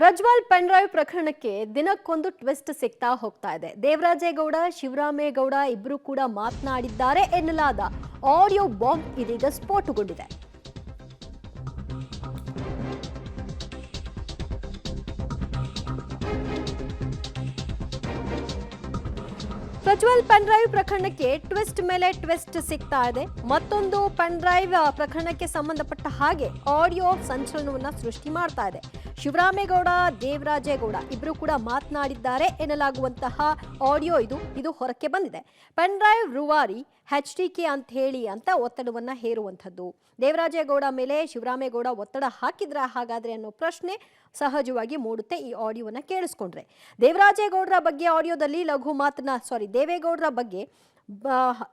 Prajwal pen drive ಪ್ರಕರಣಕ್ಕೆ ದಿನಕ್ಕೊಂದು twist ಸಿಗ್ತಾ ಹೋಗ್ತಾ ಇದೆ. ದೇವರಾಜೇಗೌಡ, ಶಿವರಾಮೇಗೌಡ ಇಬ್ಬರು ಕೂಡ ಮಾತನಾಡಿದ್ದಾರೆ ಎನ್ನಲಾದ ಆಡಿಯೋ ಬಾಂಬ್ ಇದೀಗ ಸ್ಫೋಟಗೊಂಡಿದೆ. ಪ್ರಜ್ವಲ್ ಪೆನ್ಡ್ರೈವ್ ಪ್ರಕರಣಕ್ಕೆ ಟ್ವಿಸ್ಟ್ ಮೇಲೆ ಟ್ವಿಸ್ಟ್ ಸಿಗ್ತಾ ಇದೆ. ಮತ್ತೊಂದು ಪೆನ್ಡ್ರೈವ್ ಪ್ರಕರಣಕ್ಕೆ ಸಂಬಂಧಪಟ್ಟ ಹಾಗೆ ಆಡಿಯೋ ಸಂಚಲನವನ್ನ ಸೃಷ್ಟಿ ಮಾಡ್ತಾ ಇದೆ. ಶಿವರಾಮೇಗೌಡ, ದೇವರಾಜೇಗೌಡ ಇಬ್ಬರು ಕೂಡ ಮಾತನಾಡಿದ್ದಾರೆ ಎನ್ನಲಾಗುವಂತಹ ಆಡಿಯೋ ಇದು ಹೊರಕ್ಕೆ ಬಂದಿದೆ. ಪೆನ್ಡ್ರೈವ್ ರೂವಾರಿ HDK ಅಂತ ಒತ್ತಡವನ್ನ ಹೇರುವಂಥದ್ದು. ದೇವರಾಜೇಗೌಡ ಮೇಲೆ ಶಿವರಾಮೇಗೌಡ ಒತ್ತಡ ಹಾಕಿದ್ರ ಹಾಗಾದ್ರೆ ಅನ್ನೋ ಪ್ರಶ್ನೆ ಸಹಜವಾಗಿ ಮೂಡುತ್ತೆ ಈ ಆಡಿಯೋವನ್ನ ಕೇಳಿಸ್ಕೊಂಡ್ರೆ. ದೇವರಾಜೇಗೌಡರ ಬಗ್ಗೆ ಆಡಿಯೋದಲ್ಲಿ ದೇವೇಗೌಡರ ಬಗ್ಗೆ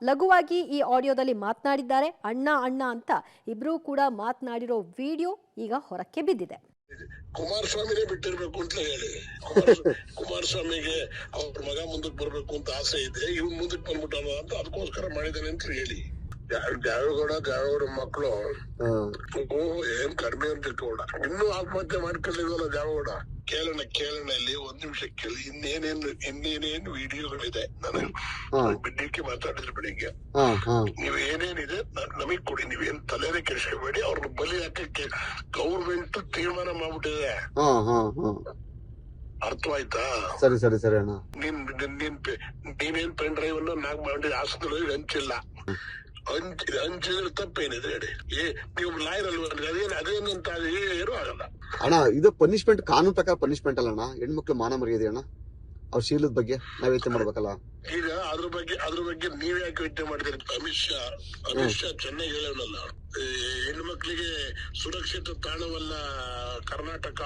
ಲಘುವಾಗಿ ಈ ಆಡಿಯೋದಲ್ಲಿ ಮಾತನಾಡಿದ್ದಾರೆ. ಅಣ್ಣ ಅಂತ ಇಬ್ರು ಕೂಡ ಮಾತನಾಡಿರೋ ವಿಡಿಯೋ ಈಗ ಹೊರಕ್ಕೆ ಬಿದ್ದಿದೆ. ಕುಮಾರಸ್ವಾಮಿನೇ ಬಿಟ್ಟಿರ್ಬೇಕು ಅಂತ ಹೇಳಿ ಕುಮಾರಸ್ವಾಮಿಗೆ ಅವ್ರ ಮಗ ಮುಂದಕ್ಕೆ ಬರ್ಬೇಕು ಅಂತ ಆಸೆ ಇದೆ, ಇವ್ನು ಮುಂದಕ್ಕೆ ಬಂದ್ಬಿಟ್ಟಾನ ಅಂತ ಅದಕ್ಕೋಸ್ಕರ ಮಾಡಿದಾನೆ ಅಂತ ಹೇಳಿ. ದ್ಯಾವೇಗೌಡ ಮಕ್ಕಳು ಏನ್ ಕಡಿಮೆ ಅಂತ ಗೌಡ ಇನ್ನೂ ಆತ್ಮಹತ್ಯೆ ಮಾಡ್ಕೊಳ್ಳಿದ್ವಲ್ಲ ದ್ಯಾವೇಗೌಡ. ಕೇಳೋಣ ಇಲ್ಲಿ ಒಂದ್ ನಿಮಿಷ ಕೇಳಿ. ಇನ್ನೇನೇನು ವಿಡಿಯೋಗಳಿದೆ. ನಾನು ಬಿಡ್ಲಿಕ್ಕೆ ಮಾತಾಡಿದ್ರೆ ಬೆಳಿಗ್ಗೆ ನೀವ್ ಏನೇನಿದೆ ನಮಗ್ ಕೊಡಿ, ನೀವೇನ್ ತಲೆನೇ ಕೆಡಿಸ್ಕೋಬೇಡಿ. ಅವ್ರನ್ನ ಬಲಿ ಹಾಕಕ್ಕೆ ಗೌರ್ಮೆಂಟ್ ತೀರ್ಮಾನ ಮಾಡ್ಬಿಟ್ಟಿದೆ. ಅರ್ಥವಾಯ್ತಾ? ಸರಿ ಸರಿ ಸರಿ ಅಣ್ಣ. ನೀನೇನ್ ಪೆನ್ ಡ್ರೈವ್ ಅನ್ನು ನಾಕ್ ಮಾಡಿ ಹಾಸ್ಪಿಟಲ್ ಹಂಚಿಲ್ಲ. ಹಂಚಿದ್ರೆ ತಪ್ಪೇನಿದೆ ಹೇಳಿ. ನೀವು ಲಾಯರ್ ಅಲ್ವಾ? ಅದೇನಂತ ಏನೂ ಆಗಲ್ಲ ಅಣ್ಣ. ಇದು ಪನಿಷ್ಮೆಂಟ್ ಕಾನೂನು ಪ್ರಕಾರ ಪನಿಷ್ಮೆಂಟ್ ಅಲ್ಲ ಅಣ್ಣ. ಹೆಣ್ಮಕ್ಳು ಮಾನ ಮರ್ಯಾದೆ ಅಣ್ಣ. ಅವ್ರ ಶೀಲದ ಬಗ್ಗೆ ನಾವ್ ಯೋಚನೆ ಮಾಡ್ಬೇಕಲ್ಲ. ಈಗ ಅದ್ರ ಬಗ್ಗೆ ನೀವ್ ಯಾಕೆ ಯೋಚನೆ ಮಾಡ್ತೀರಿ? ಅಮಿತ್ ಶಾ ಚೆನ್ನಾಗಿ ಹೇಳೋಣಲ್ಲ, ಹೆಣ್ಮಕ್ಳಿಗೆ ಸುರಕ್ಷಿತ ತಾಣವಲ್ಲ ಕರ್ನಾಟಕ.